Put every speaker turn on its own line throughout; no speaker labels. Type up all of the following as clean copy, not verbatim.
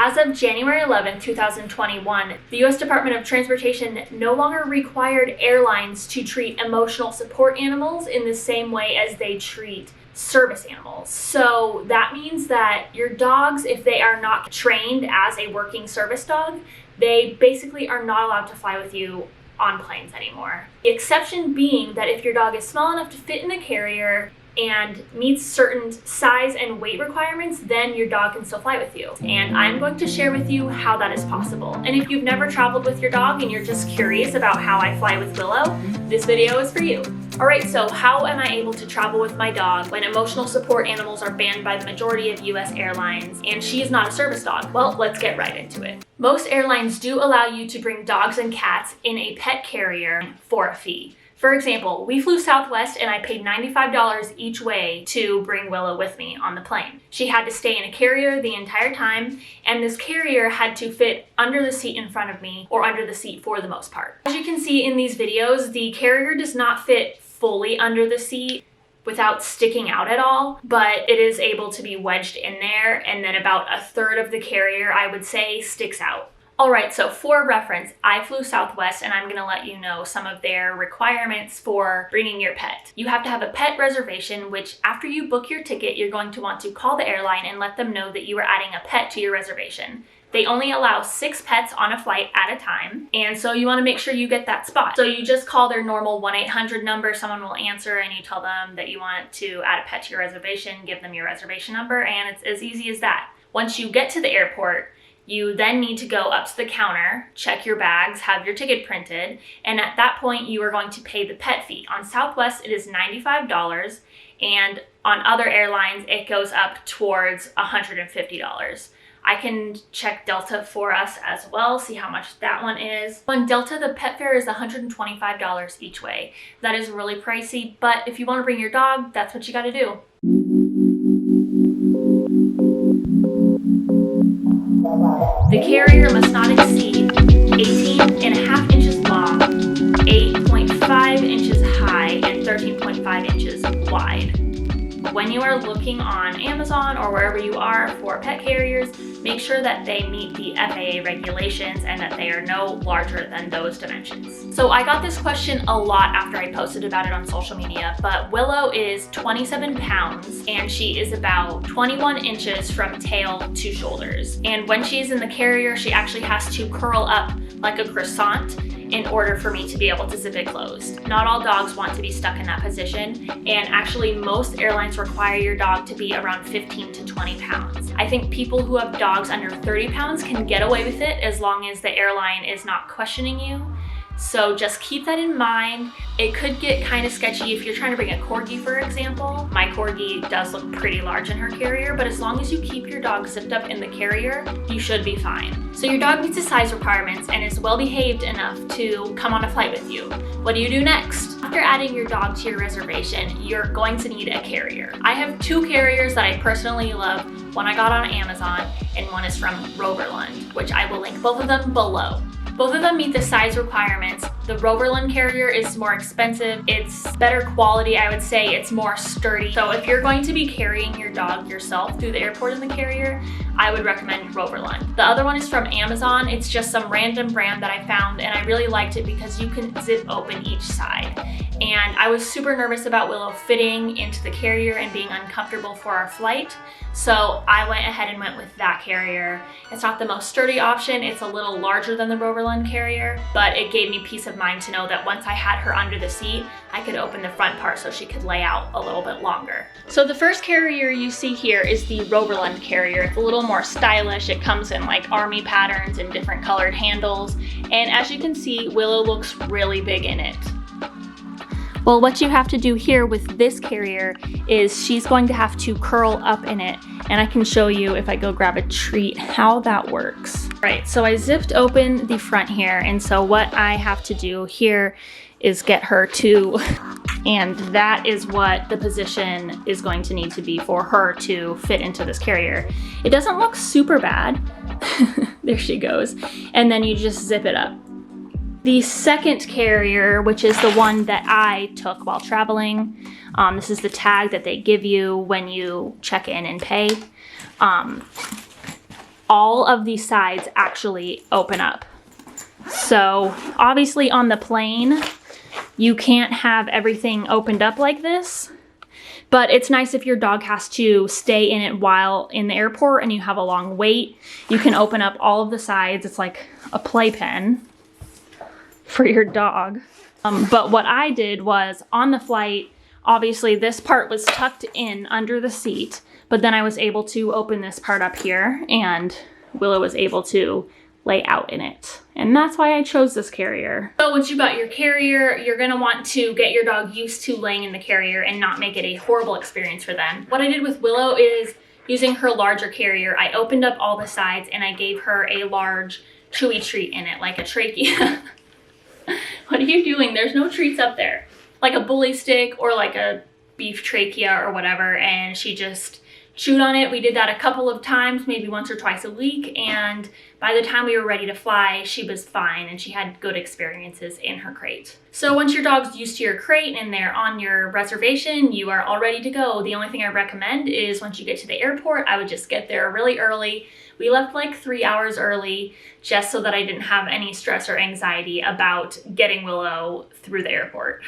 As of January 11, 2021, the U.S. Department of Transportation no longer required airlines to treat emotional support animals in the same way as they treat service animals. So that means that your dogs, if they are not trained as a working service dog, they basically are not allowed to fly with you on planes anymore. The exception being that if your dog is small enough to fit in the carrier and meets certain size and weight requirements, then your dog can still fly with you. And I'm going to share with you how that is possible. And if you've never traveled with your dog and you're just curious about how I fly with Willow, this video is for you. Alright, so how am I able to travel with my dog when emotional support animals are banned by the majority of US airlines and she is not a service dog? Well, let's get right into it. Most airlines do allow you to bring dogs and cats in a pet carrier for a fee. For example, we flew Southwest and I paid $95 each way to bring Willow with me on the plane. She had to stay in a carrier the entire time, and this carrier had to fit under the seat in front of me or under the seat for the most part. As you can see in these videos, the carrier does not fit fully under the seat without sticking out at all, but it is able to be wedged in there, and then about a third of the carrier, I would say, sticks out. Alright, so for reference, I flew Southwest and I'm going to let you know some of their requirements for bringing your pet. You have to have a pet reservation, which after you book your ticket, you're going to want to call the airline and let them know that you are adding a pet to your reservation. They only allow 6 pets on a flight at a time, and so you want to make sure you get that spot. So you just call their normal 1-800 number, someone will answer, and you tell them that you want to add a pet to your reservation, give them your reservation number, and it's as easy as that. Once you get to the airport, you then need to go up to the counter, check your bags, have your ticket printed, and at that point you are going to pay the pet fee. On Southwest it is $95, and on other airlines it goes up towards $150. I can check Delta for us as well, see how much that one is. On Delta, the pet fare is $125 each way. That is really pricey, but if you want to bring your dog, that's what you gotta do. The carrier must not exceed 18.5 inches long, 8.5 inches high, and 13.5 inches wide. When you are looking on Amazon or wherever you are for pet carriers, make sure that they meet the FAA regulations and that they are no larger than those dimensions. So I got this question a lot after I posted about it on social media, but Willow is 27 pounds and she is about 21 inches from tail to shoulders. And when she's in the carrier, she actually has to curl up like a croissant in order for me to be able to zip it closed. Not all dogs want to be stuck in that position, and actually most airlines require your dog to be around 15 to 20 pounds. I think people who have dogs under 30 pounds can get away with it as long as the airline is not questioning you. So just keep that in mind. It could get kind of sketchy if you're trying to bring a Corgi, for example. My Corgi does look pretty large in her carrier, but as long as you keep your dog zipped up in the carrier, you should be fine. So your dog meets the size requirements and is well behaved enough to come on a flight with you. What do you do next? After adding your dog to your reservation, you're going to need a carrier. I have 2 carriers that I personally love. One I got on Amazon and one is from Roverland, which I will link both of them below. Both of them meet the size requirements. The Roverland carrier is more expensive. It's better quality, I would say. It's more sturdy. So if you're going to be carrying your dog yourself through the airport in the carrier, I would recommend Roverland. The other one is from Amazon. It's just some random brand that I found, and I really liked it because you can zip open each side. And I was super nervous about Willow fitting into the carrier and being uncomfortable for our flight. So I went ahead and went with that carrier. It's not the most sturdy option. It's a little larger than the Roverland carrier, but it gave me peace of mind to know that once I had her under the seat, I could open the front part so she could lay out a little bit longer. So the first carrier you see here is the Roverland carrier. It's a little more stylish. It comes in like army patterns and different colored handles. And as you can see, Willow looks really big in it. Well, what you have to do here with this carrier is she's going to have to curl up in it, and I can show you if I go grab a treat how that works. Right, so I zipped open the front here, and so what I have to do here is get her to, and that is what the position is going to need to be for her to fit into this carrier. It doesn't look super bad. There she goes. And then you just zip it up. The second carrier, which is the one that I took while traveling, this is the tag that they give you when you check in and pay. All all of these sides actually open up. So obviously on the plane, you can't have everything opened up like this, but it's nice if your dog has to stay in it while in the airport and you have a long wait. You can open up all of the sides. It's like a playpen for your dog. But what I did was on the flight, obviously this part was tucked in under the seat, but then I was able to open this part up here and Willow was able to lay out in it. And that's why I chose this carrier. So once you got your carrier, you're gonna want to get your dog used to laying in the carrier and not make it a horrible experience for them. What I did with Willow is using her larger carrier, I opened up all the sides and I gave her a large chewy treat in it, like a trachea. What are you doing? There's no treats up there. Like a bully stick or like a beef trachea or whatever, and she just chewed on it. We did that a couple of times, maybe once or twice a week, and by the time we were ready to fly, she was fine and she had good experiences in her crate. So once your dog's used to your crate and they're on your reservation, you are all ready to go. The only thing I recommend is once you get to the airport, I would just get there really early. We left like 3 hours early just so that I didn't have any stress or anxiety about getting Willow through the airport.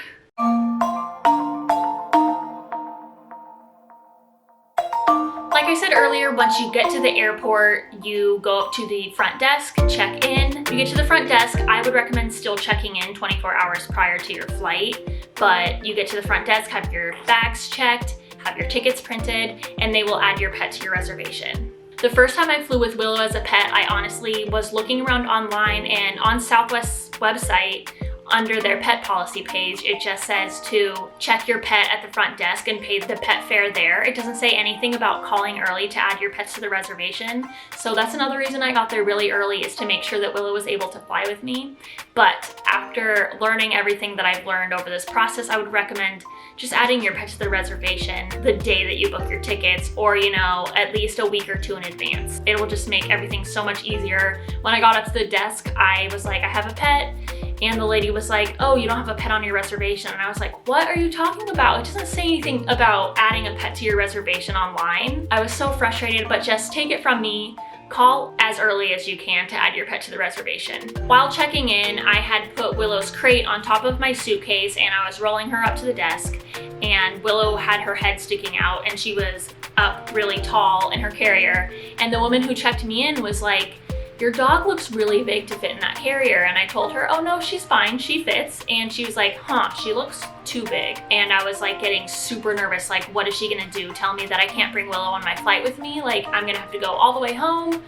Like I said earlier, once you get to the airport, you go up to the front desk, check in. When you get to the front desk, I would recommend still checking in 24 hours prior to your flight, but you get to the front desk, have your bags checked, have your tickets printed, and they will add your pet to your reservation. The first time I flew with Willow as a pet, I honestly was looking around online, and on Southwest's website, under their pet policy page, it just says to check your pet at the front desk and pay the pet fare there. It doesn't say anything about calling early to add your pets to the reservation. So that's another reason I got there really early, is to make sure that Willow was able to fly with me. But after learning everything that I've learned over this process, I would recommend just adding your pet to the reservation the day that you book your tickets, or at least a week or two in advance. It will just make everything so much easier. When I got up to the desk, I was like, I have a pet. And the lady was like, oh, you don't have a pet on your reservation. And I was like, what are you talking about? It doesn't say anything about adding a pet to your reservation online. I was so frustrated, but just take it from me. Call as early as you can to add your pet to the reservation. While checking in, I had put Willow's crate on top of my suitcase and I was rolling her up to the desk, and Willow had her head sticking out and she was up really tall in her carrier. And the woman who checked me in was like, your dog looks really big to fit in that carrier. And I told her, oh no, she's fine, she fits. And she was like, huh, she looks too big. And I was like getting super nervous, like what is she gonna do? Tell me that I can't bring Willow on my flight with me? Like I'm gonna have to go all the way home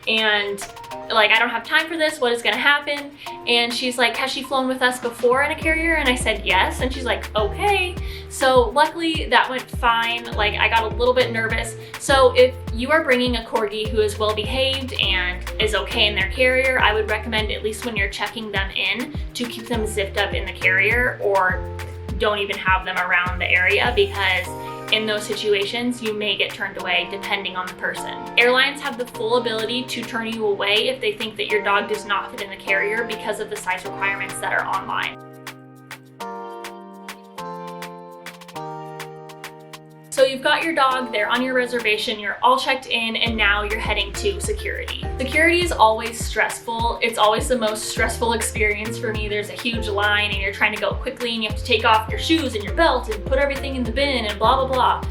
and like I don't have time for this, what is gonna happen? And she's like, has she flown with us before in a carrier? And I said yes, and she's like, okay. So luckily that went fine. Like I got a little bit nervous. So if you are bringing a Corgi who is well behaved and is okay in their carrier, I would recommend, at least when you're checking them in, to keep them zipped up in the carrier, or don't even have them around the area, because in those situations, you may get turned away depending on the person. Airlines have the full ability to turn you away if they think that your dog does not fit in the carrier because of the size requirements that are online. So you've got your dog, they're on your reservation, you're all checked in, and now you're heading to security. Security is always stressful. It's always the most stressful experience for me. There's a huge line and you're trying to go quickly and you have to take off your shoes and your belt and put everything in the bin and blah, blah, blah.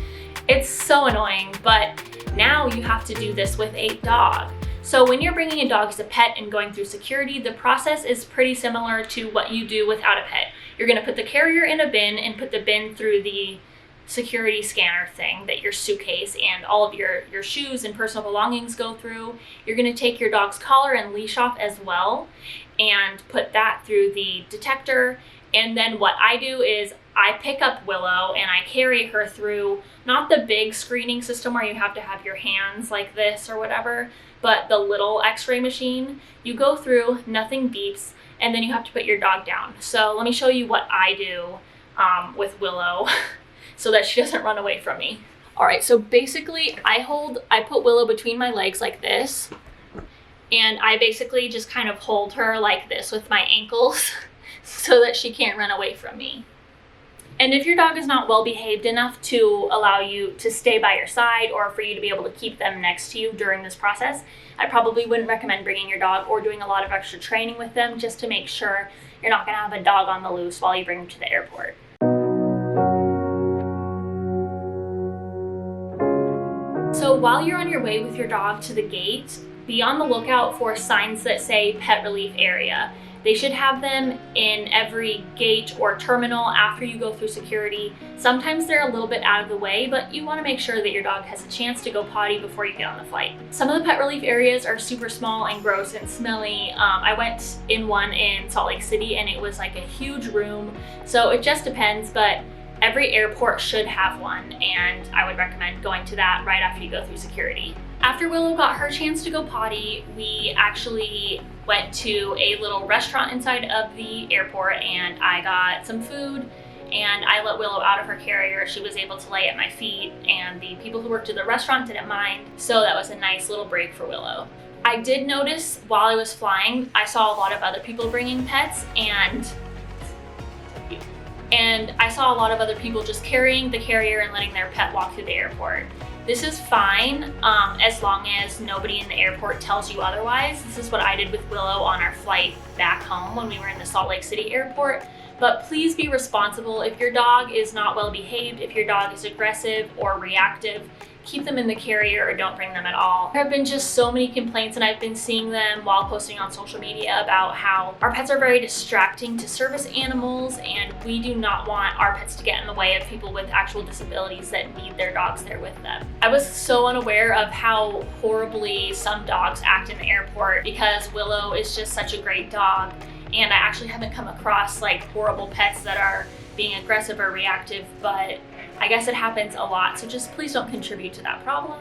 It's so annoying, but now you have to do this with a dog. So when you're bringing a dog as a pet and going through security, the process is pretty similar to what you do without a pet. You're gonna put the carrier in a bin and put the bin through the security scanner thing that your suitcase and all of your shoes and personal belongings go through. You're going to take your dog's collar and leash off as well and put that through the detector. And then what I do is I pick up Willow and I carry her through, not the big screening system where you have to have your hands like this or whatever, but the little x-ray machine. You go through, nothing beeps, and then you have to put your dog down. So let me show you what I do with Willow so that she doesn't run away from me. All right, so basically I put Willow between my legs like this, and I basically just kind of hold her like this with my ankles so that she can't run away from me. And if your dog is not well behaved enough to allow you to stay by your side or for you to be able to keep them next to you during this process, I probably wouldn't recommend bringing your dog or doing a lot of extra training with them, just to make sure you're not going to have a dog on the loose while you bring them to the airport. So while you're on your way with your dog to the gate, be on the lookout for signs that say pet relief area. They should have them in every gate or terminal after you go through security. Sometimes they're a little bit out of the way, but you want to make sure that your dog has a chance to go potty before you get on the flight. Some of the pet relief areas are super small and gross and smelly. I went in one in Salt Lake City and it was like a huge room. So it just depends, but every airport should have one, and I would recommend going to that right after you go through security. After Willow got her chance to go potty, we actually went to a little restaurant inside of the airport and I got some food and I let Willow out of her carrier. She was able to lay at my feet and the people who worked at the restaurant didn't mind, so that was a nice little break for Willow. I did notice while I was flying, I saw a lot of other people bringing pets and I saw a lot of other people just carrying the carrier and letting their pet walk through the airport. This is fine as long as nobody in the airport tells you otherwise. This is what I did with Willow on our flight back home when we were in the Salt Lake City airport. But please be responsible. If your dog is not well behaved, if your dog is aggressive or reactive, keep them in the carrier or don't bring them at all. There have been just so many complaints, and I've been seeing them while posting on social media about how our pets are very distracting to service animals, and we do not want our pets to get in the way of people with actual disabilities that need their dogs there with them. I was so unaware of how horribly some dogs act in the airport because Willow is just such a great dog, and I actually haven't come across like horrible pets that are being aggressive or reactive, but I guess it happens a lot, so just please don't contribute to that problem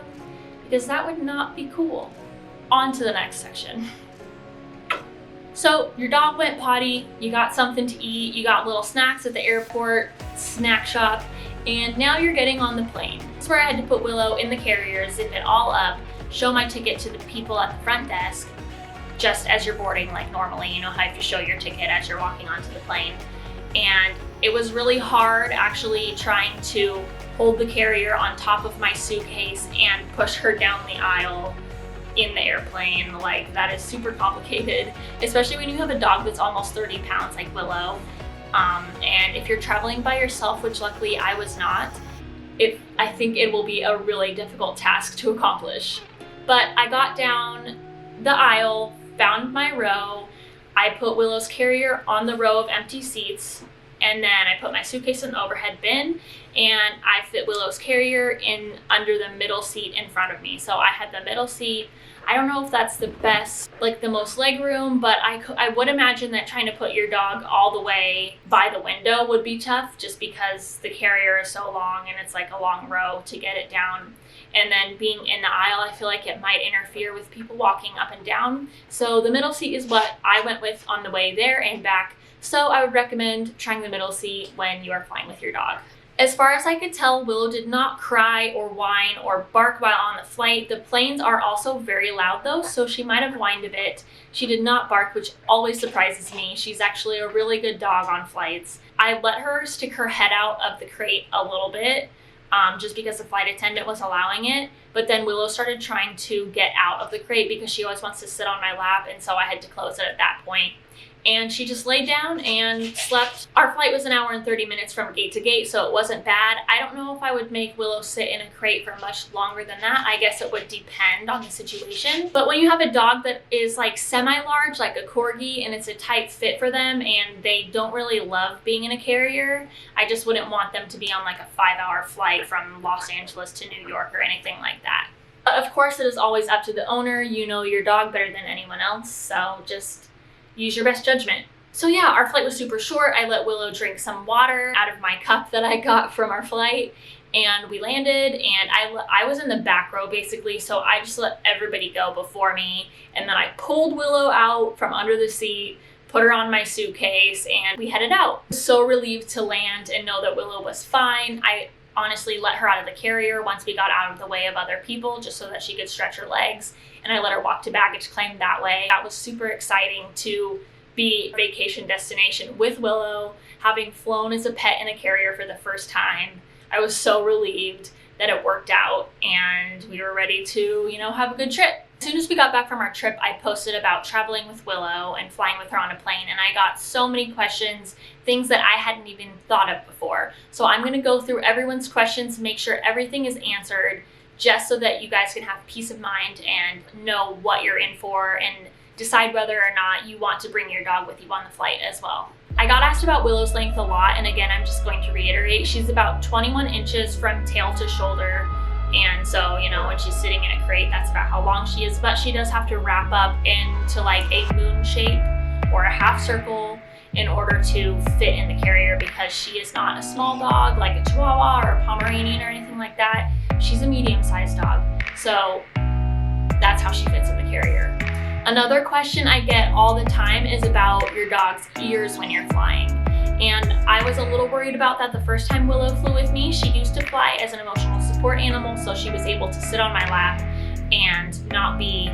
because that would not be cool. On to the next section. So your dog went potty, you got something to eat, you got little snacks at the airport, snack shop, and now you're getting on the plane. This is where I had to put Willow in the carrier, zip it all up, show my ticket to the people at the front desk, just as you're boarding like normally. You know how you have to show your ticket as you're walking onto the plane. And it was really hard actually trying to hold the carrier on top of my suitcase and push her down the aisle in the airplane. Like, that is super complicated, especially when you have a dog that's almost 30 pounds like Willow. And if you're traveling by yourself, which luckily I was not, I think it will be a really difficult task to accomplish. But I got down the aisle, found my row, I put Willow's carrier on the row of empty seats, and then I put my suitcase in the overhead bin, and I fit Willow's carrier in under the middle seat in front of me. So I had the middle seat. I don't know if that's the best, like the most leg room, but I would imagine that trying to put your dog all the way by the window would be tough, just because the carrier is so long and it's like a long row to get it down. And then being in the aisle, I feel like it might interfere with people walking up and down. So the middle seat is what I went with on the way there and back. So I would recommend trying the middle seat when you are flying with your dog. As far as I could tell, Willow did not cry or whine or bark while on the flight. The planes are also very loud though, so she might have whined a bit. She did not bark, which always surprises me. She's actually a really good dog on flights. I let her stick her head out of the crate a little bit, just because the flight attendant was allowing it. But then Willow started trying to get out of the crate because she always wants to sit on my lap, and so I had to close it at that point. And she just laid down and slept. Our flight was an hour and 30 minutes from gate to gate, so it wasn't bad. I don't know if I would make Willow sit in a crate for much longer than that. I guess it would depend on the situation. But when you have a dog that is like semi-large, like a Corgi, and it's a tight fit for them, and they don't really love being in a carrier, I just wouldn't want them to be on like a 5-hour flight from Los Angeles to New York or anything like that. But of course, it is always up to the owner. You know your dog better than anyone else, so just use your best judgment. So yeah, our flight was super short. I let Willow drink some water out of my cup that I got from our flight, and we landed, and I was in the back row basically, so I just let everybody go before me, and then I pulled Willow out from under the seat, put her on my suitcase, and we headed out. So relieved to land and know that Willow was fine. I honestly let her out of the carrier once we got out of the way of other people, just so that she could stretch her legs, and I let her walk to baggage claim that way. That was super exciting to be a vacation destination with Willo, having flown as a pet in a carrier for the first time. I was so relieved that it worked out and we were ready to, have a good trip. As soon as we got back from our trip, I posted about traveling with Willo and flying with her on a plane, and I got so many questions, things that I hadn't even thought of before. So I'm gonna go through everyone's questions, make sure everything is answered, just so that you guys can have peace of mind and know what you're in for and decide whether or not you want to bring your dog with you on the flight as well. I got asked about Willow's length a lot, and again, I'm just going to reiterate, she's about 21 inches from tail to shoulder. And so, when she's sitting in a crate, that's about how long she is, but she does have to wrap up into like a moon shape or a half circle in order to fit in the carrier, because she is not a small dog like a Chihuahua or a Pomeranian or anything like that. She's a medium-sized dog. So that's how she fits in the carrier. Another question I get all the time is about your dog's ears when you're flying. And I was a little worried about that the first time Willo flew with me. She used to fly as an emotional support animal, so she was able to sit on my lap and not be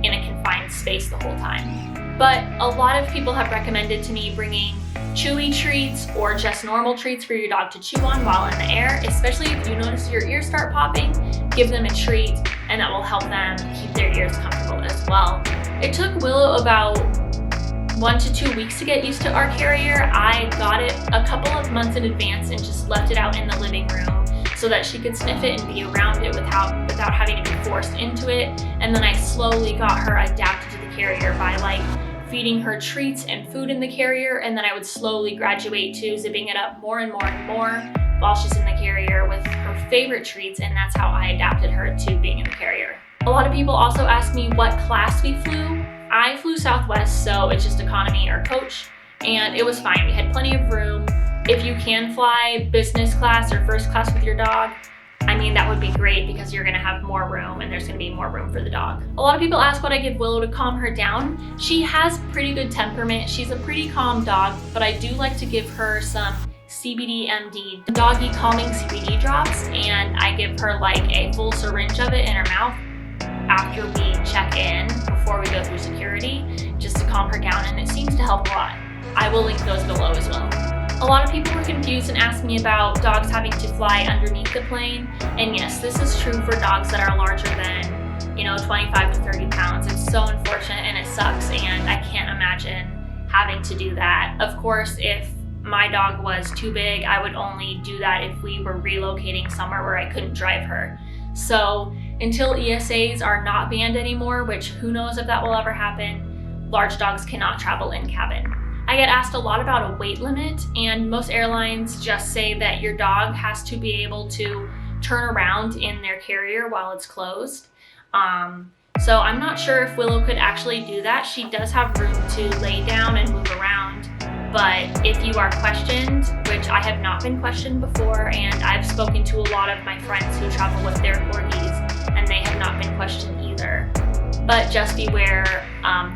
in a confined space the whole time. But a lot of people have recommended to me bringing chewy treats or just normal treats for your dog to chew on while in the air, especially if you notice your ears start popping. Give them a treat, and that will help them keep their ears comfortable as well. It took Willo about 1 to 2 weeks to get used to our carrier. I got it a couple of months in advance and just left it out in the living room so that she could sniff it and be around it without having to be forced into it. And then I slowly got her adapted to the carrier by feeding her treats and food in the carrier, and then I would slowly graduate to zipping it up more and more and more while she's in the carrier with her favorite treats, and that's how I adapted her to being in the carrier. A lot of people also ask me what class we flew. I flew Southwest, so it's just economy or coach, and it was fine. We had plenty of room. If you can fly business class or first class with your dog, that would be great because you're gonna have more room and there's gonna be more room for the dog. A lot of people ask what I give Willo to calm her down. She has pretty good temperament. She's a pretty calm dog, but I do like to give her some CBD MD doggy calming CBD drops, and I give her a full syringe of it in her mouth after we check in before we go through security, just to calm her down, and it seems to help a lot. I will link those below as well. A lot of people were confused and asked me about dogs having to fly underneath the plane, and yes, this is true for dogs that are larger than 25 to 30 pounds. It's so unfortunate and it sucks, and I can't imagine having to do that. Of course, if my dog was too big, I would only do that if we were relocating somewhere where I couldn't drive her. So until ESAs are not banned anymore, which who knows if that will ever happen, large dogs cannot travel in cabin. I get asked a lot about a weight limit, and most airlines just say that your dog has to be able to turn around in their carrier while it's closed. So I'm not sure if Willo could actually do that. She does have room to lay down and move around, but if you are questioned, which I have not been questioned before, and I've spoken to a lot of my friends who travel with their Corgis, and they have not been questioned either. But just beware,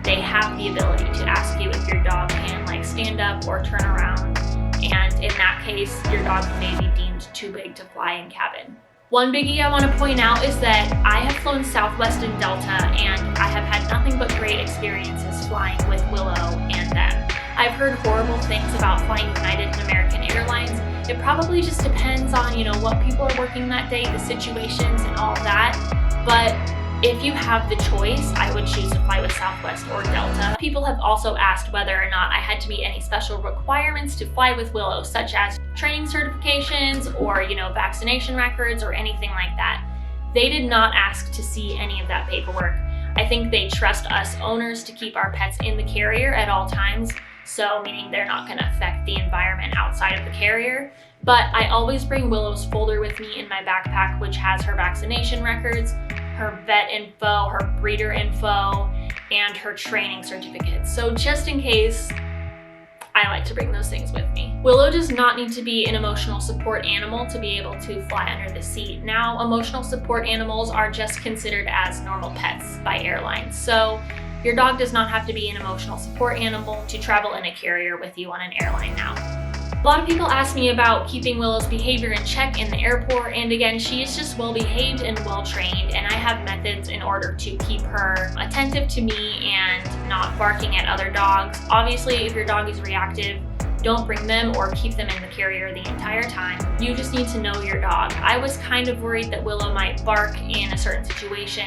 they have the ability to ask you if your dog can stand up or turn around, and in that case, your dog may be deemed too big to fly in cabin. One biggie I want to point out is that I have flown Southwest and Delta, and I have had nothing but great experiences flying with Willo and them. I've heard horrible things about flying United and American Airlines. It probably just depends on, what people are working that day, the situations and all that, but if you have the choice, I would choose to fly with Southwest or Delta. People have also asked whether or not I had to meet any special requirements to fly with Willo, such as training certifications or, vaccination records or anything like that. They did not ask to see any of that paperwork. I think they trust us owners to keep our pets in the carrier at all times, so meaning they're not going to affect the environment outside of the carrier. But I always bring Willow's folder with me in my backpack, which has her vaccination records, her vet info, her breeder info, and her training certificates. So just in case, I like to bring those things with me. Willo does not need to be an emotional support animal to be able to fly under the seat. Now, emotional support animals are just considered as normal pets by airlines. So your dog does not have to be an emotional support animal to travel in a carrier with you on an airline now. A lot of people ask me about keeping Willow's behavior in check in the airport, and again, she is just well behaved and well trained, and I have methods in order to keep her attentive to me and not barking at other dogs. Obviously, if your dog is reactive, don't bring them or keep them in the carrier the entire time. You just need to know your dog. I was kind of worried that Willow might bark in a certain situation.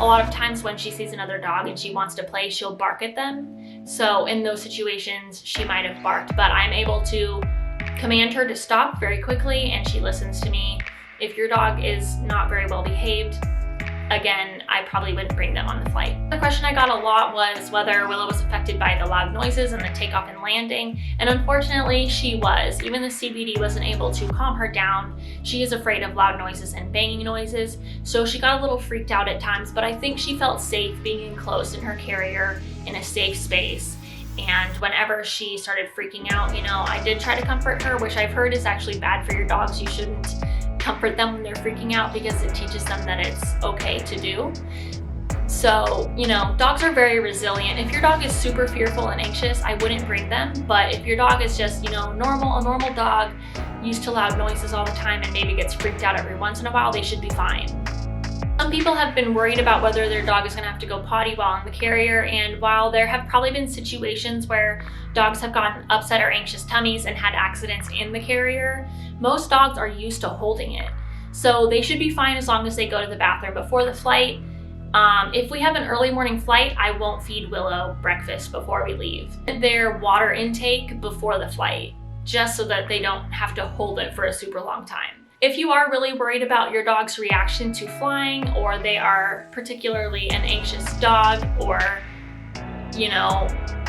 A lot of times when she sees another dog and she wants to play, she'll bark at them. So in those situations, she might have barked, but I'm able to command her to stop very quickly and she listens to me. If your dog is not very well behaved, again, I probably wouldn't bring them on the flight. The question I got a lot was whether Willow was affected by the loud noises and the takeoff and landing, and unfortunately she was. Even the CBD wasn't able to calm her down. She is afraid of loud noises and banging noises, so she got a little freaked out at times, but I think she felt safe being enclosed in her carrier in a safe space. And whenever she started freaking out, you know, I did try to comfort her, which I've heard is actually bad for your dogs. You shouldn't comfort them when they're freaking out because it teaches them that it's okay to do. So, you know, dogs are very resilient. If your dog is super fearful and anxious, I wouldn't bring them. But if your dog is just, you know, a normal dog, used to loud noises all the time and maybe gets freaked out every once in a while, they should be fine. Some people have been worried about whether their dog is going to have to go potty while in the carrier, and while there have probably been situations where dogs have gotten upset or anxious tummies and had accidents in the carrier, most dogs are used to holding it. So they should be fine as long as they go to the bathroom before the flight. If we have an early morning flight, I won't feed Willow breakfast before we leave. Their water intake before the flight, just so that they don't have to hold it for a super long time. If you are really worried about your dog's reaction to flying, or they are particularly an anxious dog, or, you know,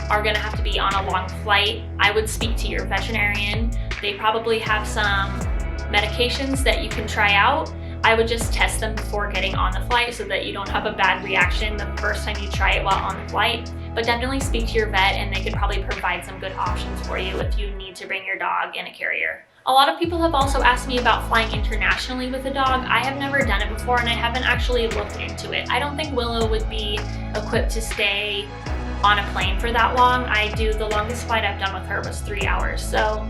are gonna have to be on a long flight, I would speak to your veterinarian. They probably have some medications that you can try out. I would just test them before getting on the flight so that you don't have a bad reaction the first time you try it while on the flight. But definitely speak to your vet and they could probably provide some good options for you if you need to bring your dog in a carrier. A lot of people have also asked me about flying internationally with a dog. I have never done it before and I haven't actually looked into it. I don't think Willow would be equipped to stay on a plane for that long. The longest flight I've done with her was 3 hours. So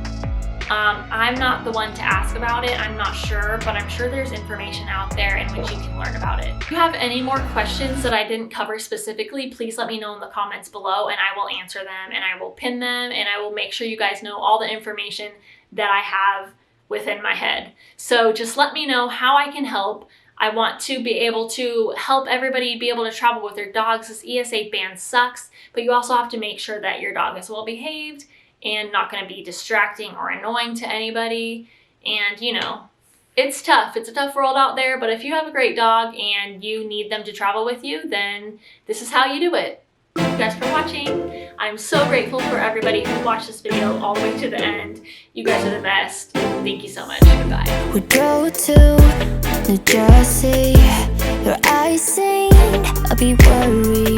I'm not the one to ask about it. I'm not sure, but I'm sure there's information out there in which you can learn about it. If you have any more questions that I didn't cover specifically, please let me know in the comments below and I will answer them and I will pin them and I will make sure you guys know all the information that I have within my head. So just let me know how I can help. I want to be able to help everybody be able to travel with their dogs. This ESA ban sucks, but you also have to make sure that your dog is well behaved and not going to be distracting or annoying to anybody. And you know, it's tough. It's a tough world out there, but if you have a great dog and you need them to travel with you, then this is how you do it. Thank you guys for watching. I'm so grateful for everybody who watched this video all the way to the end. You guys are the best. Thank you so much. Goodbye.
We go to New Jersey. Your eyes sing, I'll be worried.